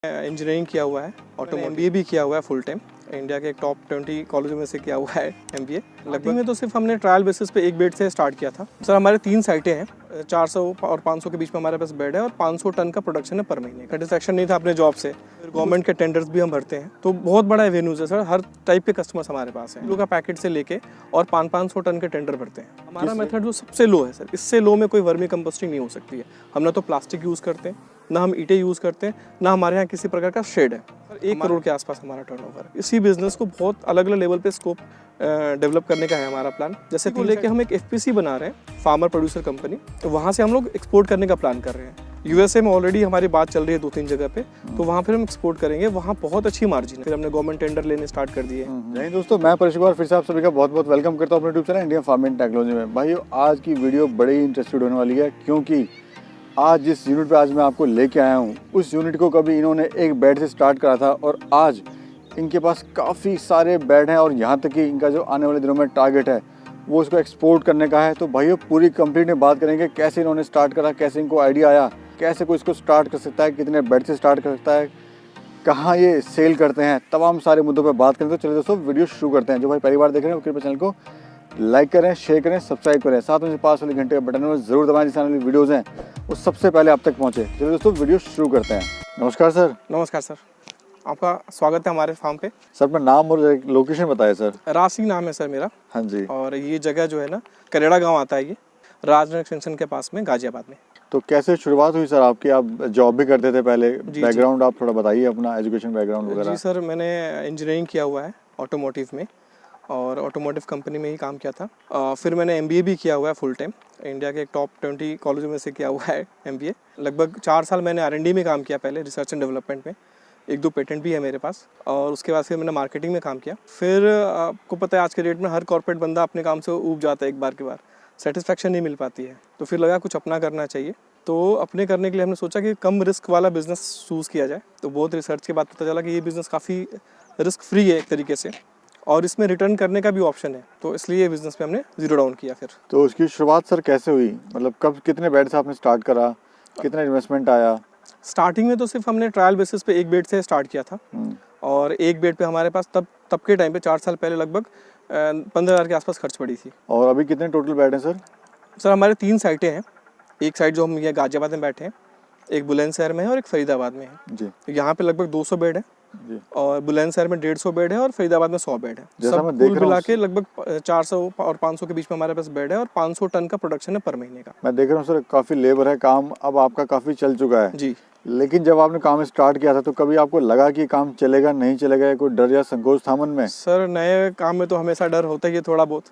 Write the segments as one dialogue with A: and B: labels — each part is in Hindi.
A: इंजीनियरिंग किया हुआ है, ऑटोमोटिव MBA भी किया हुआ है फुल टाइम। इंडिया के एक टॉप 20 कॉलेजों में से किया हुआ है MBA। लगभग में तो सिर्फ हमने ट्रायल बेसिस पे एक बेड से स्टार्ट किया था। सर हमारे 3 साइटें हैं, 400 और 500 के बीच में हमारे पास बेड है और 500 टन का प्रोडक्शन है पर महीने। सेटिस्फैक्शन नहीं था अपने जॉब से, गवर्नमेंट के टेंडर्स भी हम भरते हैं, तो बहुत बड़ा एवेन्यूज है सर। हर टाइप के कस्टमर्स हमारे पास हैं, किलो का पैकेट से लेके और 500 टन के टेंडर भरते हैं। हमारा मेथड जो सबसे लो है सर, इससे लो में कोई वर्मी कंपोस्टिंग नहीं हो सकती है। हम ना तो प्लास्टिक यूज़ करते हैं, ना हम ईंटें यूज़ करते हैं, ना हमारे यहाँ किसी प्रकार का शेड है। 1 करोड़ के आसपास हमारा टर्नओवर है। इसी बिजनेस को बहुत अलग अलग लेवल पे स्कोप डेवलप करने का है हमारा प्लान। जैसे कि लेके हम एक FPC बना रहे हैं, फार्मर प्रोड्यूसर कंपनी, तो वहाँ से हम लोग एक्सपोर्ट करने का प्लान कर रहे हैं। USA में ऑलरेडी हमारी बात चल रही है 2-3 जगह पे, तो वहाँ फिर हम एक्सपोर्ट करेंगे, वहाँ बहुत अच्छी मार्जिन है। फिर हमने गवर्नमेंट टेंडर लेने स्टार्ट कर दिए।
B: नहीं दोस्तों, मैं परेश कुमार फिर से आप सभी का बहुत बहुत वेलकम करता हूँ अपने YouTube channel Indian farming technology में। भाइयों, आज की वीडियो बड़ी ही इंटरेस्टेड होने वाली है, क्योंकि आज जिस यूनिट पे आज मैं आपको लेके आया हूँ, उस यूनिट को कभी इन्होंने एक बेड से स्टार्ट करा था और आज इनके पास काफ़ी सारे बेड हैं और यहाँ तक कि इनका जो आने वाले दिनों में टारगेट है वो इसको एक्सपोर्ट करने का है। तो भाइयों, पूरी कंप्लीट में बात करेंगे कैसे इन्होंने स्टार्ट करा, कैसे इनको आइडिया आया, कैसे कोई इसको स्टार्ट कर सकता है, कितने बेड से स्टार्ट कर सकता है, कहाँ ये सेल करते हैं, तमाम सारे मुद्दों पर बात करें। तो चलिए दोस्तों, वीडियो शुरू करते हैं। जो भाई पहली बार देख रहे हैं वो कृपया चैनल को लाइक करें, शेयर करें, सब्सक्राइब करें, साथ में पास वाले घंटे का बटन में जरूर दबाएं, जिस वाली वीडियोज़ हैं वो सबसे पहले आप तक पहुँचे। चलिए दोस्तों, वीडियो शुरू करते हैं। नमस्कार सर।
A: नमस्कार सर, आपका स्वागत है हमारे फार्म पे।
B: सर अपना नाम और लोकेशन बताएं सर।
A: राशि नाम है सर मेरा।
B: हाँ जी।
A: और ये जगह जो है ना, करेड़ा गांव आता है, ये राजनगर एक्सटेंशन के पास में, गाजियाबाद में।
B: तो कैसे शुरुआत हुई सर आपकी? आप जॉब भी करते थे पहले, बैकग्राउंड आप थोड़ा बताइए अपना, एजुकेशन बैकग्राउंड वगैरह।
A: जी सर, मैंने इंजीनियरिंग किया हुआ है ऑटोमोटिव में और ऑटोमोटिव कंपनी में ही काम किया था। फिर मैंने MBA भी किया हुआ है फुल टाइम। इंडिया के एक टॉप 20 कॉलेजों में से किया हुआ है MBA। लगभग 4 साल मैंने R&D में काम किया, पहले रिसर्च एंड डेवलपमेंट में। 1-2 पेटेंट भी है मेरे पास। और उसके बाद फिर मैंने मार्केटिंग में काम किया। फिर आपको पता है आज के डेट में हर कॉर्पोरेट बंदा अपने काम से ऊब जाता है एक बार के बाद, सेटिस्फैक्शन नहीं मिल पाती है। तो फिर लगा कुछ अपना करना चाहिए। तो अपने करने के लिए हमने सोचा कि कम रिस्क वाला बिजनेस चूज़ किया जाए। तो बहुत रिसर्च के बाद पता चला कि ये बिज़नेस काफ़ी रिस्क फ्री है एक तरीके से, और इसमें रिटर्न करने का भी ऑप्शन है। तो इसलिए बिजनेस पे हमने जीरो डाउन किया। फिर
B: तो उसकी शुरुआत सर कैसे हुई? मतलब कब, कितने बेड से आपने स्टार्ट करा, कितना इन्वेस्टमेंट आया?
A: स्टार्टिंग में तो सिर्फ हमने ट्रायल बेसिस पे एक बेड से स्टार्ट किया था। और एक बेड पे हमारे पास तब के टाइम पे 4 साल पहले लगभग 15,000 के आसपास खर्च पड़ी थी।
B: और अभी कितने टोटल बेड हैं सर?
A: सर हमारे 3 साइटें हैं। एक साइड जो हम ये गाजियाबाद में बैठे हैं, एक बुलंदशहर में है और एक फरीदाबाद में है
B: जी।
A: यहाँ पे लगभग 200 बेड है जी। और बुलंदशहर में 150 बेड है और फरीदाबाद में 100 बेड है। सब कुल मिला के लगभग 400 और 500 के बीच में हमारे पास बेड है और 500 टन का प्रोडक्शन है पर महीने का।
B: मैं देख रहा हूँ सर, काफ़ी लेबर है, काम अब आपका काफ़ी चल चुका है
A: जी।
B: लेकिन जब आपने काम स्टार्ट किया था तो कभी आपको लगा कि काम चलेगा नहीं चलेगा, कोई डर या संकोच था मन में? सर
A: नए काम में तो हमेशा डर होता ही है थोड़ा बहुत,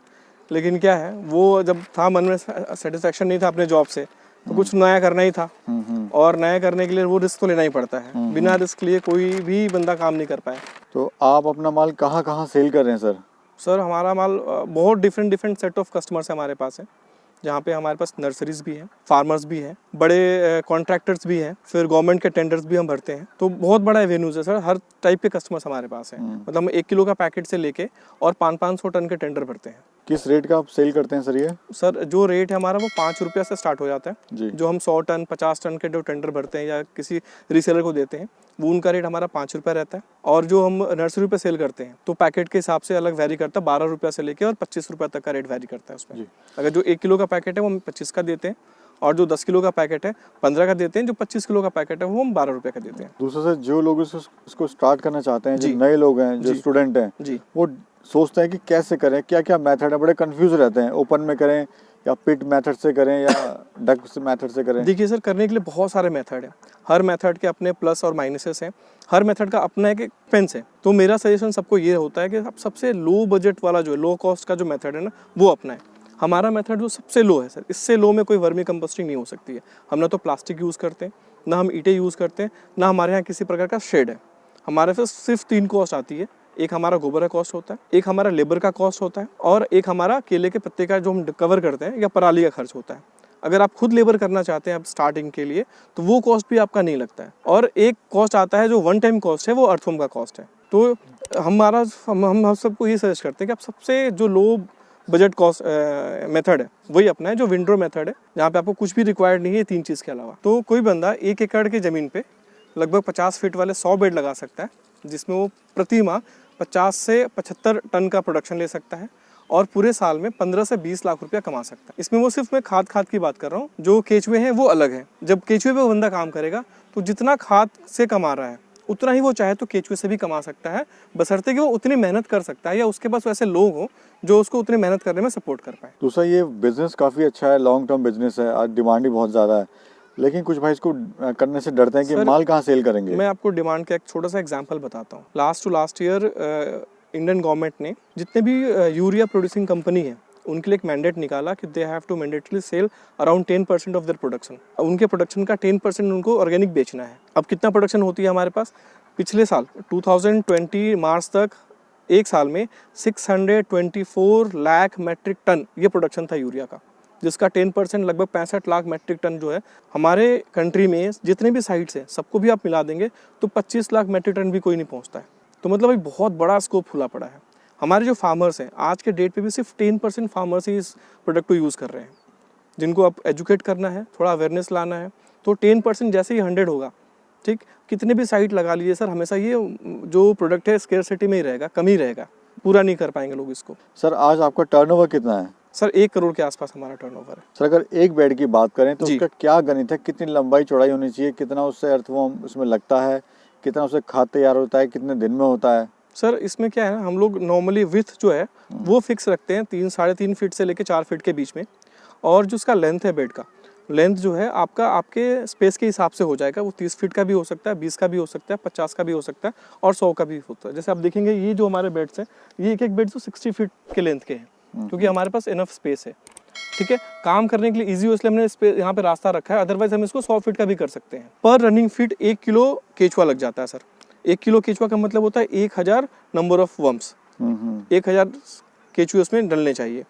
A: लेकिन क्या है, वो जब था मन में सेटिस्फैक्शन नहीं था अपने जॉब से, तो कुछ नया करना ही था। और नया करने के लिए वो रिस्क तो लेना ही पड़ता है। बिना रिस्क लिए कोई भी बंदा काम नहीं कर पाए।
B: तो आप अपना माल कहाँ कहाँ सेल कर रहे हैं सर?
A: सर हमारा माल बहुत डिफरेंट सेट ऑफ कस्टमर्स हमारे पास है, जहाँ पे हमारे पास नर्सरीज भी हैं, फार्मर्स भी हैं, बड़े कॉन्ट्रैक्टर्स भी हैं, फिर गवर्नमेंट के टेंडर्स भी हम भरते हैं। तो बहुत बड़ा एवेन्यूज है सर, हर टाइप के कस्टमर्स हमारे पास हैं। मतलब हम 1 किलो का पैकेट से लेके और 500 टन के टेंडर भरते हैं।
B: किस रेट का आप सेल करते हैं सर ये?
A: सर जो रेट है हमारा वो 5 रुपया से स्टार्ट हो जाता है जी। जो हम 100 टन 50 टन के जो टेंडर भरते हैं या किसी रीसेलर को देते हैं, वो उनका रेट हमारा 5 रुपया रहता है। और जो हम नर्सरी पे सेल करते हैं तो पैकेट के हिसाब से अलग वेरी करता है, 12 रुपया से लेके और 25 रुपया तक का रेट वेरी करता है उसमें। अगर जो 1 किलो का पैकेट है वो हम 25 का देते हैं, और जो 10 किलो का पैकेट है 15 का देते हैं, जो 25 किलो का पैकेट है वो हम 12 रुपये का देते हैं।
B: दूसरा से जो लोग इसको स्टार्ट करना चाहते हैं, जो नए लोग हैं, जो स्टूडेंट हैं जी, वो सोचते हैं कि कैसे करें, क्या क्या मेथड है, बड़े कंफ्यूज रहते हैं, ओपन में करें या पिट मेथड से करें या डक मेथड से करें?
A: देखिए सर, करने के लिए बहुत सारे मेथड हैं, हर मेथड के अपने प्लस और माइनसेस हैं, हर मेथड का अपना एक एक्सपेंस है। तो मेरा सजेशन सबको ये होता है कि आप सबसे लो बजट वाला जो है, लो कॉस्ट का जो मेथड है ना, वो अपनाएं। हमारा मेथड जो सबसे लो है सर, इससे लो में कोई वर्मी कंपोस्टिंग नहीं हो सकती है। हम ना तो प्लास्टिक यूज़ करते हैं, ना हम ईंटें यूज़ करते हैं, ना हमारे यहाँ किसी प्रकार का शेड है। हमारे पास सिर्फ 3 कॉस्ट आती है। एक हमारा गोबर का कॉस्ट होता है, एक हमारा लेबर का कॉस्ट होता है, और एक हमारा केले के पत्ते का जो हम कवर करते हैं या पराली का खर्च होता है। अगर आप खुद लेबर करना चाहते हैं आप स्टार्टिंग के लिए, तो वो कॉस्ट भी आपका नहीं लगता है। और एक कॉस्ट आता है जो 1 टाइम कॉस्ट है, वो अर्थवॉर्म का कॉस्ट है। तो हम सबको ये सजेस्ट करते हैं कि आप सबसे जो लो बजट कॉस्ट मेथड है वही अपना है, जो विंडो मेथड है, जहाँ पे आपको कुछ भी रिक्वायर्ड नहीं है 3 चीज़ के अलावा। तो कोई बंदा 1 एकड़ की ज़मीन पे लगभग 50 फीट वाले 100 बेड लगा सकता है, जिसमें वो प्रति माह 50 से 75 टन का प्रोडक्शन ले सकता है और पूरे साल में 15 से 20 लाख रुपया कमा सकता है। इसमें वो सिर्फ मैं खाद की बात कर रहा हूँ, जो केचुए हैं वो अलग है। जब केचुए पे वो बंदा काम करेगा तो जितना खाद से कमा रहा है उतना ही वो चाहे तो केचुए से भी कमा सकता है, बशर्ते कि वो उतनी मेहनत कर सकता है या उसके पास वैसे लोग हों जो उसको उतनी मेहनत करने में सपोर्ट कर पाए।
B: दूसरा, ये बिजनेस काफ़ी अच्छा है, लॉन्ग टर्म बिजनेस है, आज डिमांड भी बहुत ज़्यादा है, लेकिन कुछ भाई इसको करने से डरते हैं कि माल कहाँ सेल करेंगे।
A: मैं आपको डिमांड का एक छोटा सा एग्जांपल बताता हूँ। लास्ट ईयर इंडियन गवर्नमेंट ने जितने भी यूरिया प्रोड्यूसिंग कंपनी है उनके लिए एक मैंडेट निकाला कि they have to mandatorily sell around 10% of their production. उनके प्रोडक्शन का 10% उनको ऑर्गेनिक बेचना है। अब कितना प्रोडक्शन होती है हमारे पास? पिछले साल 2020 मार्च तक एक साल में 624 लाख मैट्रिक टन ये प्रोडक्शन था यूरिया का, जिसका 10% लगभग 65 लाख मैट्रिक टन जो है हमारे कंट्री में जितने भी साइट्स हैं सबको भी आप मिला देंगे तो 25 लाख मैट्रिक टन भी कोई नहीं पहुंचता है। तो मतलब एक बहुत बड़ा स्कोप खुला पड़ा है। हमारे जो फार्मर्स हैं आज के डेट पे भी सिर्फ 10% फार्मर्स ही इस प्रोडक्ट को यूज़ कर रहे हैं। जिनको आप एजुकेट करना है, थोड़ा अवेयरनेस लाना है, तो 10% जैसे ही 100 होगा, ठीक, कितने भी साइट लगा लीजिए सर, हमेशा ये जो प्रोडक्ट है स्केर्सिटी में ही रहेगा, कम ही रहेगा, पूरा नहीं कर पाएंगे लोग इसको।
B: सर आज आपका टर्नओवर कितना है?
A: सर 1 करोड़ के आसपास हमारा टर्नओवर है।
B: सर अगर एक बेड की बात करें तो उसका क्या गणित है? कितनी लंबाई चौड़ाई होनी चाहिए? कितना उससे अर्थवॉर्म उसमें लगता है? कितना उससे खाद तैयार होता है? कितने दिन में होता है?
A: सर इसमें क्या है ना, हम लोग नॉर्मली विथ जो है वो फिक्स रखते हैं 3-3.5 फीट से लेके 4 फीट के बीच में, और जो उसका लेंथ है बेड का, लेंथ जो है आपके स्पेस के हिसाब से हो जाएगा। वो 30 फीट का भी हो सकता है, 20 का भी हो सकता है, 50 का भी हो सकता है और 100 का भी होता है। जैसे आप देखेंगे ये जो हमारे बेड्स हैं, ये एक बेड जो 60 फीट के लेंथ के हैं, क्योंकि हमारे पास इनफ स्पेस है। ठीक है, काम करने के लिए इजी हो इसलिए हमने यहाँ पे रास्ता रखा है, अदरवाइज हम इसको 100 फीट का भी कर सकते हैं। पर रनिंग फीट 1 किलो केचुआ लग जाता है सर। 1 किलो केचुआ का मतलब होता है 1000 नंबर ऑफ वर्म्स, 1000 केचुए उसमें डलने चाहिए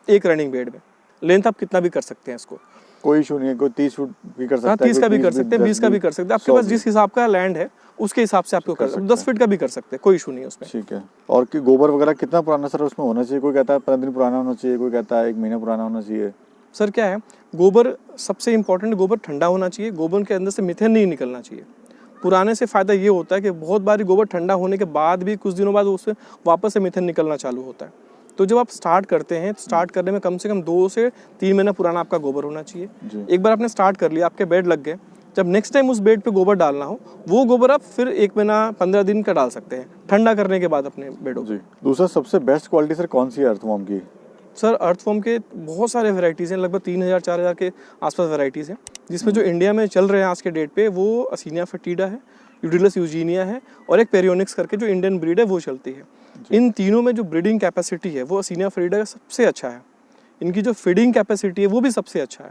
A: एक रनिंग बेड में। लेंथ आप कितना भी कर सकते हैं इसको,
B: कोई इशू नहीं है। कोई 30 फुट भी कर सकता है,
A: 30 का भी कर सकते हैं, 20 का भी कर सकते हैं। आपके पास जिस हिसाब का लैंड है उसके हिसाब से आपको कर सकते हैं। 10 फीट का भी कर सकते हैं, कोई इशू नहीं है उसमें।
B: ठीक है। और कि गोबर वगैरह कितना पुराना सर उसमें होना चाहिए? कोई कहता है 15 दिन पुराना होना चाहिए, कोई कहता है 1 महीना पुराना होना चाहिए।
A: सर क्या है, गोबर सबसे इम्पोर्टेंट, गोबर ठंडा होना चाहिए। गोबर के अंदर से मीथेन नहीं निकलना चाहिए। पुराने से फ़ायदा ये होता है कि बहुत बारी गोबर ठंडा होने के बाद भी कुछ दिनों बाद उससे वापस से मीथेन निकलना चालू होता है। तो जब आप स्टार्ट करते हैं, स्टार्ट करने में कम से कम 2 से 3 महीना पुराना आपका गोबर होना चाहिए। एक बार आपने स्टार्ट कर लिया, आपके बेड लग गए, जब नेक्स्ट टाइम उस बेड पे गोबर डालना हो, वो गोबर आप फिर 1 महीना 15 दिन का डाल सकते हैं, ठंडा करने के बाद अपने बेडों को।
B: दूसरा सबसे बेस्ट क्वालिटी सर कौन सी है अर्थवॉर्म की?
A: सर अर्थवॉर्म के बहुत सारे वेराइटीज़ हैं, लगभग 3000-4000 के आसपास वेराइटीज़ हैं, जिसमें जो इंडिया में चल रहे हैं आज के डेट पे वो असीनिया फेटिडा है, यूटिलस यूजीनिया है और एक पेरियोनिक्स करके जो इंडियन ब्रीड है वो चलती है। इन तीनों में जो ब्रीडिंग कैपेसिटी है वो असीनिया फेटिडा का सबसे अच्छा है। इनकी जो फीडिंग कैपेसिटी है वो भी सबसे अच्छा है,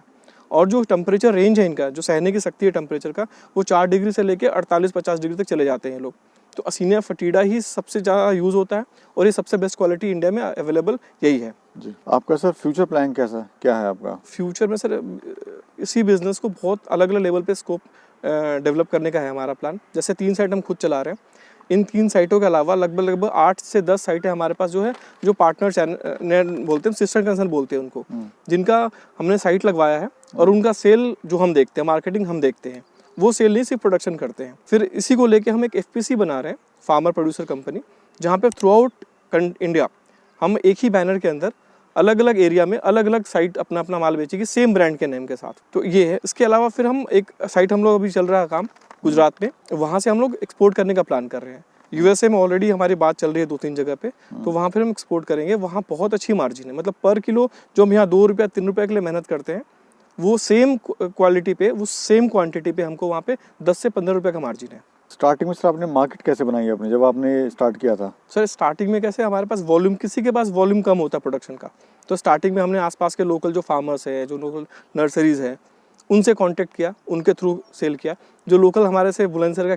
A: और जो टेम्परेचर रेंज है इनका, जो सहने की शक्ति है टेम्परेचर का, वो 4 डिग्री से लेकर 48-50 डिग्री तक चले जाते हैं लोग। तो असीनिया फेटिडा ही सबसे ज़्यादा यूज़ होता है और ये सबसे बेस्ट क्वालिटी इंडिया में अवेलेबल यही है।
B: जी, आपका सर फ्यूचर प्लान क्या है आपका?
A: फ्यूचर में सर इसी बिज़नेस को बहुत अलग अलग लेवल पे स्कोप डेवलप करने का है हमारा प्लान। जैसे 3 साइट हम खुद चला रहे हैं, इन 3 साइटों के अलावा लगभग 8 से 10 साइटें हमारे पास जो है, जो पार्टनर चैनल बोलते हैं, सिस्टर कंसर्न बोलते हैं उनको, जिनका हमने साइट लगवाया है और उनका सेल जो हम देखते हैं, मार्केटिंग हम देखते हैं, वो सेल नहीं सिर्फ प्रोडक्शन करते हैं। फिर इसी को लेके हम एक FPC बना रहे हैं, फार्मर प्रोड्यूसर कंपनी, जहाँ पे थ्रू आउट इंडिया हम एक ही बैनर के अंदर अलग अलग एरिया में अलग अलग साइट अपना अपना माल बेचेगी सेम ब्रांड के नेम के साथ। तो ये है। इसके अलावा फिर हम एक साइट हम लोग अभी चल रहा है काम गुजरात में, वहाँ से हम लोग एक्सपोर्ट करने का प्लान कर रहे हैं। USA में ऑलरेडी हमारी बात चल रही है 2-3 जगह पे, तो वहाँ फिर हम एक्सपोर्ट करेंगे। वहाँ बहुत अच्छी मार्जिन है, मतलब पर किलो जो हम यहाँ 2 रुपया 3 रुपये के लिए मेहनत करते हैं, वो सेम क्वालिटी पे, वो सेम क्वांटिटी पे हमको वहाँ पे 10 से 15 रुपये का मार्जिन है।
B: स्टार्टिंग में सर आपने मार्केट कैसे बनाई अपनी, जब आपने स्टार्ट किया था?
A: सर स्टार्टिंग में कैसे, हमारे पास वॉल्यूम, किसी के पास वॉल्यूम कम होता है प्रोडक्शन का, तो स्टार्टिंग में हमने आसपास के लोकल जो फार्मर्स हैं, जो लोकल नर्सरीज़ हैं, उनसे कांटेक्ट किया, उनके थ्रू सेल किया। जो लोकल हमारे से बुलंदशहर का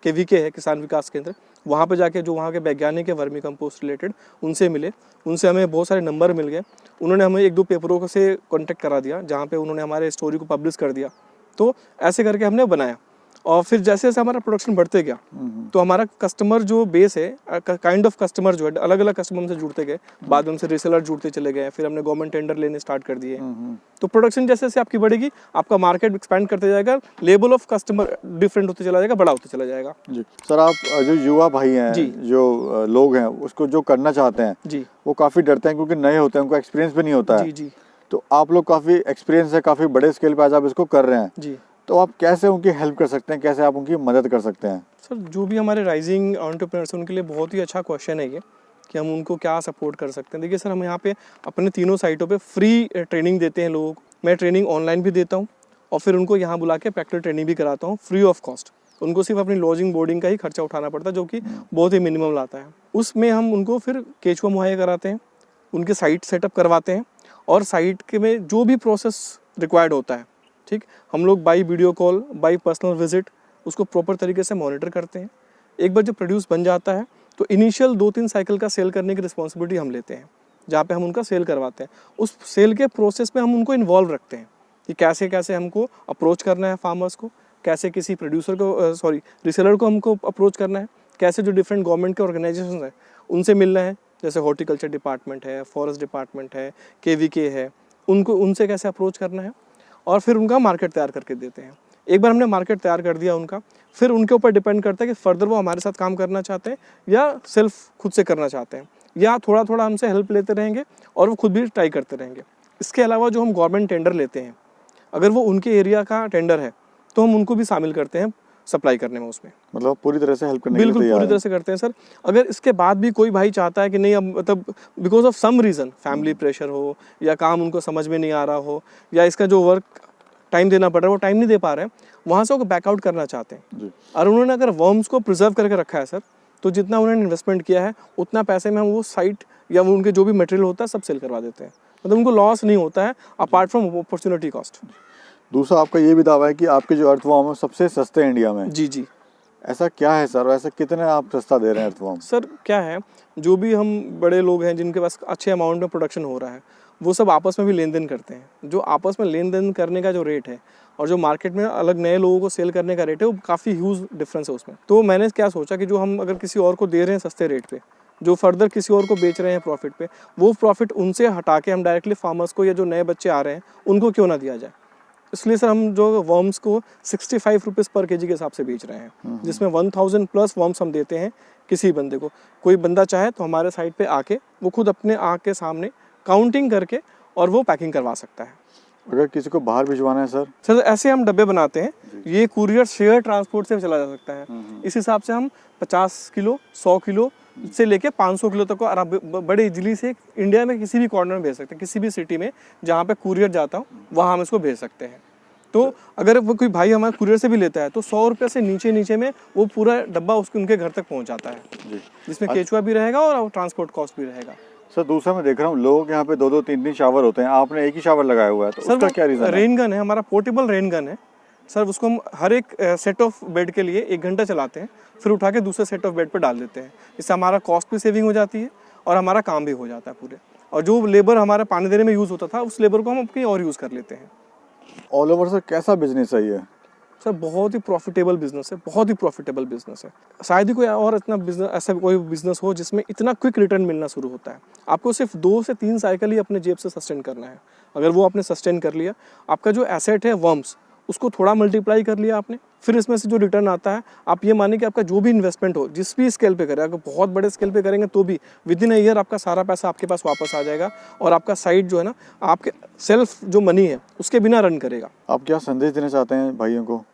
A: KVK है, किसान विकास केंद्र, वहाँ पे जाके जो वहाँ के वैज्ञानिक है वर्मी कंपोस्ट रिलेटेड, उनसे मिले, उनसे हमें बहुत सारे नंबर मिल गए। उन्होंने हमें 1-2 पेपरों से कांटेक्ट करा दिया, जहाँ पे उन्होंने हमारे स्टोरी को पब्लिश कर दिया। तो ऐसे करके हमने बनाया, और फिर जैसे जैसे हमारा प्रोडक्शन बढ़ते गया तो हमारा कस्टमर जो बेस है, काइंड ऑफ कस्टमर जो है अलग अलग कस्टमर से जुड़ते गए, बाद में हमसे रीसेलर जुड़ते चले गए, फिर हमने गवर्नमेंट टेंडर लेने स्टार्ट कर दिए। तो प्रोडक्शन जैसे जैसे आपकी बढ़ेगी, आपका मार्केट एक्सपैंड करते जाएगा, लेवल ऑफ कस्टमर डिफरेंट होते चला जाएगा, बड़ा होते चला जाएगा।
B: जी सर, आप जो युवा भाई हैं, जो लोग हैं, उसको जो करना चाहते हैं जी, वो काफ़ी डरते हैं क्योंकि नए होते हैं, उनको एक्सपीरियंस भी नहीं होता है। जी। तो आप लोग काफ़ी एक्सपीरियंस है, काफ़ी बड़े स्केल पे आज आप इसको कर रहे हैं जी, तो आप कैसे उनकी हेल्प कर सकते हैं, कैसे आप उनकी मदद कर सकते हैं? सर,
A: जो भी हमारे राइजिंग एंटरप्रेन्योर्स हैं उनके लिए बहुत ही अच्छा क्वेश्चन है ये कि हम उनको क्या सपोर्ट कर सकते हैं। देखिए सर, हम यहाँ पे अपने तीनों साइटों पे फ्री ट्रेनिंग देते हैं लोगों को। मैं ट्रेनिंग ऑनलाइन भी देता हूँ और फिर उनको यहाँ बुला के प्रैक्टिकल ट्रेनिंग भी कराता हूँ फ्री ऑफ कॉस्ट। उनको सिर्फ अपनी लॉजिंग बोर्डिंग का ही खर्चा उठाना पड़ता है, जो कि बहुत ही मिनिमम लाता है। उसमें हम उनको फिर केचुआ मुहैया कराते हैं, उनके साइट सेटअप करवाते हैं और साइट के में जो भी प्रोसेस रिक्वायर्ड होता है, ठीक, हम लोग by video call, by personal visit उसको प्रॉपर तरीके से मॉनिटर करते हैं। एक बार जब प्रोड्यूस बन जाता है तो इनिशियल 2-3 साइकिल का सेल करने की रिस्पॉन्सिबिलिटी हम लेते हैं, जहाँ पे हम उनका सेल करवाते हैं। उस सेल के प्रोसेस में हम उनको इन्वॉल्व रखते हैं कि कैसे कैसे हमको अप्रोच करना है फार्मर्स को, कैसे किसी प्रोड्यूसर को रीसेलर को हमको अप्रोच करना है, कैसे जो डिफरेंट गवर्नमेंट के ऑर्गेनाइजेशन हैं उनसे मिलना है, जैसे हॉर्टिकल्चर डिपार्टमेंट है, फॉरेस्ट डिपार्टमेंट है, KVK है, उनसे कैसे अप्रोच करना है, और फिर उनका मार्केट तैयार करके देते हैं। एक बार हमने मार्केट तैयार कर दिया उनका, फिर उनके ऊपर डिपेंड करता है कि फर्दर वो हमारे साथ काम करना चाहते हैं या सेल्फ खुद से करना चाहते हैं, या थोड़ा थोड़ा हमसे हेल्प लेते रहेंगे और वो खुद भी ट्राई करते रहेंगे। इसके अलावा जो हम गवर्नमेंट टेंडर लेते हैं, अगर वो उनके एरिया का टेंडर है तो हम उनको भी शामिल करते हैं सप्लाई करने में। उसमें
B: मतलब पूरी तरह से हेल्प करने
A: बिल्कुल पूरी तरह से करते हैं सर। अगर इसके बाद भी कोई भाई चाहता है कि नहीं, अब मतलब because of some reason, family pressure हो या काम उनको समझ में नहीं आ रहा हो या इसका जो वर्क टाइम देना पड़ रहा है वो टाइम नहीं दे पा रहे हैं, वहाँ से वो बैकआउट करना चाहते हैं। और उन्होंने अगर वर्म्स को प्रिजर्व करके रखा है सर, तो जितना उन्होंने इन्वेस्टमेंट किया है उतना पैसे में हम वो साइट या वो उनके जो भी मटेरियल होता है सब सेल करवा देते हैं। मतलब उनको लॉस नहीं होता है अपार्ट फ्रॉम अपॉर्चुनिटी कॉस्ट।
B: दूसरा, आपका ये भी दावा है कि आपके जो अर्थवॉर्म है सबसे सस्ते इंडिया में।
A: जी जी,
B: ऐसा क्या है सर? ऐसा कितने आप सस्ता दे रहे हैं अर्थवॉर्म?
A: सर क्या है, जो भी हम बड़े लोग हैं जिनके पास अच्छे अमाउंट में प्रोडक्शन हो रहा है, वो सब आपस में भी लेन देन करते हैं। जो आपस में लेन देन करने का जो रेट है और जो मार्केट में अलग नए लोगों को सेल करने का रेट है, वो काफ़ी ह्यूज डिफरेंस है उसमें। तो मैंने क्या सोचा कि जो हम अगर किसी और को दे रहे हैं सस्ते रेट पे, जो फर्दर किसी और को बेच रहे हैं प्रॉफिट पे, वो प्रॉफिट उनसे हटा के हम डायरेक्टली फार्मर्स को या जो नए बच्चे आ रहे हैं उनको क्यों ना दिया जाए। इसलिए सर हम जो वर्म्स को 65 रुपीज़ पर केजी के हिसाब से बेच रहे हैं, जिसमें 1000 प्लस वर्म्स हम देते हैं किसी बंदे को। कोई बंदा चाहे तो हमारे साइट पे आके वो खुद अपने आँख के सामने काउंटिंग करके और वो पैकिंग करवा सकता है।
B: अगर किसी को बाहर भिजवाना है सर
A: ऐसे हम डब्बे बनाते हैं, ये कुरियर शेयर ट्रांसपोर्ट से चला जा सकता है। इस हिसाब से हम 50 किलो 100 किलो से लेके 500 किलो तक को आराम बड़े इजीली से इंडिया में किसी भी कॉर्नर में भेज सकते हैं। किसी भी सिटी में जहाँ पे कुरियर जाता हूँ वहाँ हम इसको भेज सकते हैं। तो अगर वो कोई भाई हमारे कुरियर से भी लेता है तो 100 रुपये से नीचे में वो पूरा डब्बा उनके घर तक पहुँच जाता है, जिसमें केचुआ भी रहेगा और ट्रांसपोर्ट कॉस्ट भी रहेगा।
B: सर दूसरा मैं देख रहा हूँ लोगों के यहाँ पे 2-2 3-3 शावर होते हैं, आपने एक ही शावर लगाया हुआ है, तो
A: सर
B: उसका क्या रीज़न है?
A: रेन गन है हमारा, पोर्टेबल रेन गन है सर। उसको हम हर एक सेट ऑफ बेड के लिए 1 घंटा चलाते हैं, फिर उठा के दूसरे सेट ऑफ बेड पर डाल देते हैं। इससे हमारा कॉस्ट भी सेविंग हो जाती है और हमारा काम भी हो जाता है पूरे। और जो लेबर हमारा पानी देने में यूज़ होता था, उस लेबर को हम कहीं और यूज़ कर लेते हैं।
B: ऑल ओवर सर कैसा बिजनेस है ये?
A: सर बहुत ही प्रॉफिटेबल बिजनेस है, बहुत ही प्रॉफिटेबल बिजनेस है। शायद ही कोई और इतना बिजनेस, ऐसा कोई बिजनेस हो जिसमें इतना क्विक रिटर्न मिलना शुरू होता है। आपको सिर्फ 2 से 3 साइकिल ही अपने जेब से सस्टेन करना है। अगर वो आपने सस्टेन कर लिया, आपका जो एसेट है वर्म्स, उसको थोड़ा मल्टीप्लाई कर लिया आपने, फिर इसमें से जो रिटर्न आता है, आप ये मानिए कि आपका जो भी इन्वेस्टमेंट हो, जिस भी स्केल पे करें, अगर बहुत बड़े स्केल पे करेंगे तो भी विदिन अ ईयर आपका सारा पैसा आपके पास वापस आ जाएगा और आपका साइट जो है ना, आपके सेल्फ जो मनी है उसके बिना रन करेगा।
B: आप क्या संदेश देना चाहते हैं भाइयों को?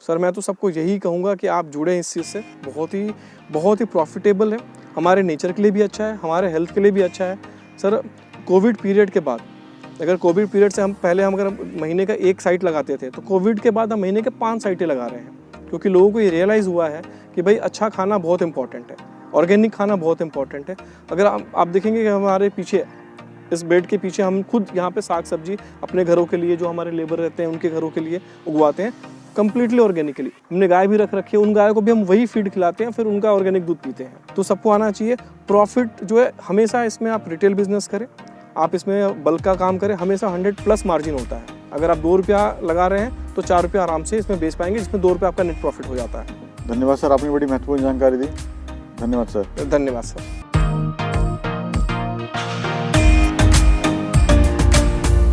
A: सर मैं तो सबको यही कहूँगा कि आप जुड़ें इस चीज़ से। बहुत ही प्रॉफिटेबल है, हमारे नेचर के लिए भी अच्छा है, हमारे हेल्थ के लिए भी अच्छा है। सर कोविड पीरियड के बाद, अगर कोविड पीरियड से हम पहले हम अगर महीने का 1 साइट लगाते थे, तो कोविड के बाद हम महीने के 5 साइटें लगा रहे हैं, क्योंकि लोगों को ये रियलाइज़ हुआ है कि भाई अच्छा खाना बहुत इंपॉर्टेंट है, ऑर्गेनिक खाना बहुत इंपॉर्टेंट है। अगर आप देखेंगे कि हमारे पीछे, इस बेड के पीछे, हम खुद यहाँ पे साग सब्जी अपने घरों के लिए, जो हमारे लेबर रहते हैं उनके घरों के लिए उगवाते हैं, कंप्लीटली ऑर्गेनिकली। हमने गाय भी रख रखी है, उन गायों को भी हम वही फीड खिलाते हैं, फिर उनका ऑर्गेनिक दूध पीते हैं। तो सबको आना चाहिए। प्रॉफिट जो है हमेशा इसमें, आप रिटेल बिजनेस करें, आप इसमें बल्क का काम करें, हमेशा 100+ मार्जिन होता है। अगर आप 2 रुपया लगा रहे हैं तो 4 रुपये आराम से इसमें बेच पाएंगे, जिसमें 2 रुपये आपका नेट प्रॉफिट हो जाता है।
B: धन्यवाद सर, आपने बड़ी महत्वपूर्ण जानकारी दी। धन्यवाद सर।
A: धन्यवाद सर।